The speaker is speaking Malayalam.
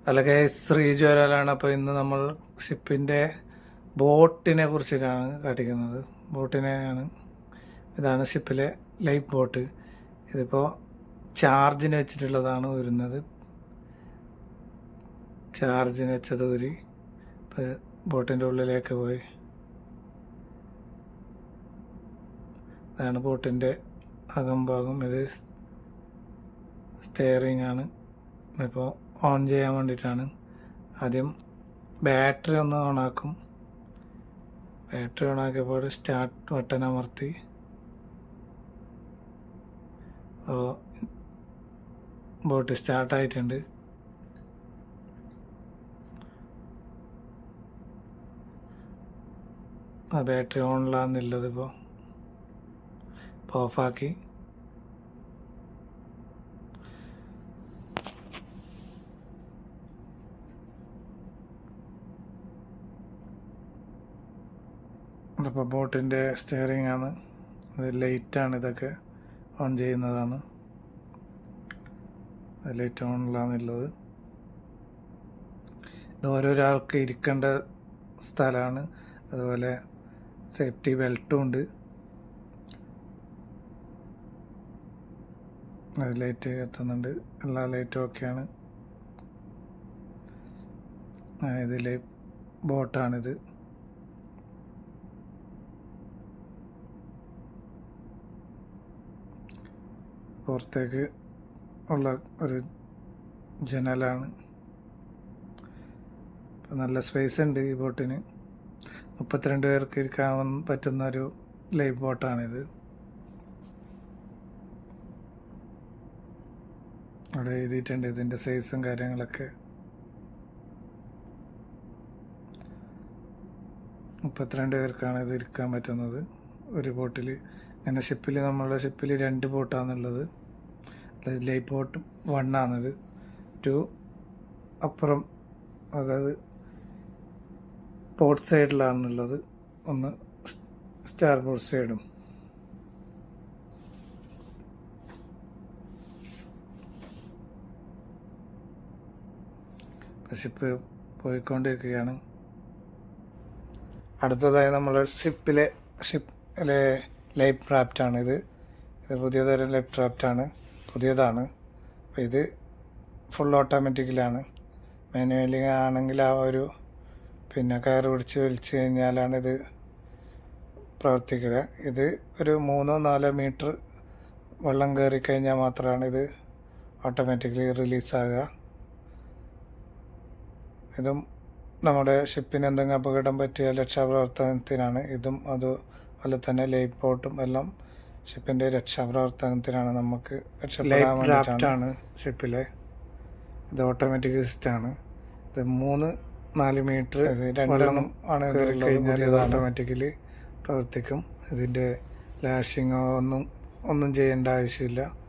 അല്ലെങ്കിൽ ശ്രീജ്വരാലാണ്. അപ്പോൾ ഇന്ന് നമ്മൾ ഷിപ്പിൻ്റെ ബോട്ടിനെ കുറിച്ചിട്ടാണ് കാട്ടിക്കുന്നത്. ബോട്ടിനെയാണ്. ഇതാണ് ഷിപ്പിലെ ലൈഫ് ബോട്ട്. ഇതിപ്പോൾ ചാർജിന് വെച്ചിട്ടുള്ളതാണ് വരുന്നത്. ചാർജിന് വെച്ചത് ഊരി ഇപ്പോൾ ബോട്ടിൻ്റെ ഉള്ളിലേക്ക് പോയി. ഇതാണ് ബോട്ടിൻ്റെ അകംഭാഗം. ഇത് സ്റ്റിയറിംഗ് ആണ്. ഇപ്പോൾ ഓൺ ചെയ്യാൻ വേണ്ടിയിട്ടാണ്. ആദ്യം ബാറ്ററി ഒന്ന് ഓണാക്കും. ബാറ്ററി ഓണാക്കിയപ്പോൾ സ്റ്റാർട്ട് ബട്ടൺ അമർത്തി ബോട്ട് സ്റ്റാർട്ടായിട്ടുണ്ട്. ബാറ്ററി ഓണിലാണെന്നുള്ളത് ഇപ്പോൾ ഓഫാക്കി. ഇതിപ്പോൾ ബോട്ടിൻ്റെ സ്റ്റിയറിംഗ് ആണ്. ഇത് ലൈറ്റാണ്. ഇതൊക്കെ ഓൺ ചെയ്യുന്നതാണ്. ലൈറ്റ് ഓണിലാണെന്നുള്ളത്. ഇത് ഓരോരാൾക്ക് ഇരിക്കേണ്ട സ്ഥലമാണ്. അതുപോലെ സേഫ്റ്റി ബെൽറ്റും ഉണ്ട്. ലൈറ്റ് എത്തുന്നുണ്ട്. എല്ലാ ലൈറ്റും ഒക്കെയാണ്. ഇതിൽ ബോട്ടാണിത്. പുറത്തേക്ക് ഉള്ള ഒരു ജനലാണ്. ഇപ്പം നല്ല സ്പേസ് ഉണ്ട് ഈ ബോട്ടിന്. 32 പേർക്ക് ഇരിക്കാൻ പറ്റുന്ന ഒരു ലൈഫ് ബോട്ടാണിത്. അവിടെ എഴുതിയിട്ടുണ്ട് ഇതിൻ്റെ സൈസും കാര്യങ്ങളൊക്കെ. 32 പേർക്കാണ് ഇത് ഇരിക്കാൻ പറ്റുന്നത് ഒരു ബോട്ടിൽ. ഇങ്ങനെ നമ്മളുടെ ഷിപ്പിൽ 2 ബോട്ടാണുള്ളത്. ലൈഫ് ബോട്ട് 1 ആണിത്. 2 അപ്പുറം, അതായത് പോർട്ട് സൈഡിലാണുള്ളത്. ഒന്ന് സ്റ്റാർ ബോർഡ് സൈഡും. ഷിപ്പ് പോയിക്കൊണ്ടിരിക്കുകയാണ്. അടുത്തതായി നമ്മൾ ഷിപ്പിലെ ലൈഫ് റാഫ്റ്റാണിത്. ഇത് പുതിയ തരം ലൈഫ് റാഫ്റ്റാണ്. പുതിയതാണ്. അപ്പോൾ ഇത് ഫുൾ ഓട്ടോമാറ്റിക്കിലാണ്. മാനുവലി ആണെങ്കിൽ ആ ഒരു കയറ് പിടിച്ച് വലിച്ചു കഴിഞ്ഞാലാണ് ഇത് പ്രവർത്തിക്കുക. ഇത് ഒരു 3-4 മീറ്റർ വെള്ളം കയറി കഴിഞ്ഞാൽ മാത്രമാണ് ഇത് ഓട്ടോമാറ്റിക്കലി റിലീസാകുക. ഇതും നമ്മുടെ ഷിപ്പിന് എന്തെങ്കിലും അപകടം പറ്റിയ രക്ഷാപ്രവർത്തനത്തിനാണ്. ഇതും അതുപോലെ തന്നെ ലൈഫ് ബോട്ടും എല്ലാം ഷിപ്പിൻ്റെ രക്ഷാപ്രവർത്തനത്തിനാണ്. നമുക്ക് റാഫ്റ്റാണ് ഷിപ്പിലെ. ഇത് ഓട്ടോമാറ്റിക് സിസ്റ്റമാണ്. ഇത് 3-4 മീറ്റർ വെള്ളം ആണ് കഴിഞ്ഞാൽ ഇത് ഓട്ടോമാറ്റിക്കലി പ്രവർത്തിക്കും. ഇതിൻ്റെ ലാഷിങ്ങോ ഒന്നും ചെയ്യേണ്ട ആവശ്യമില്ല.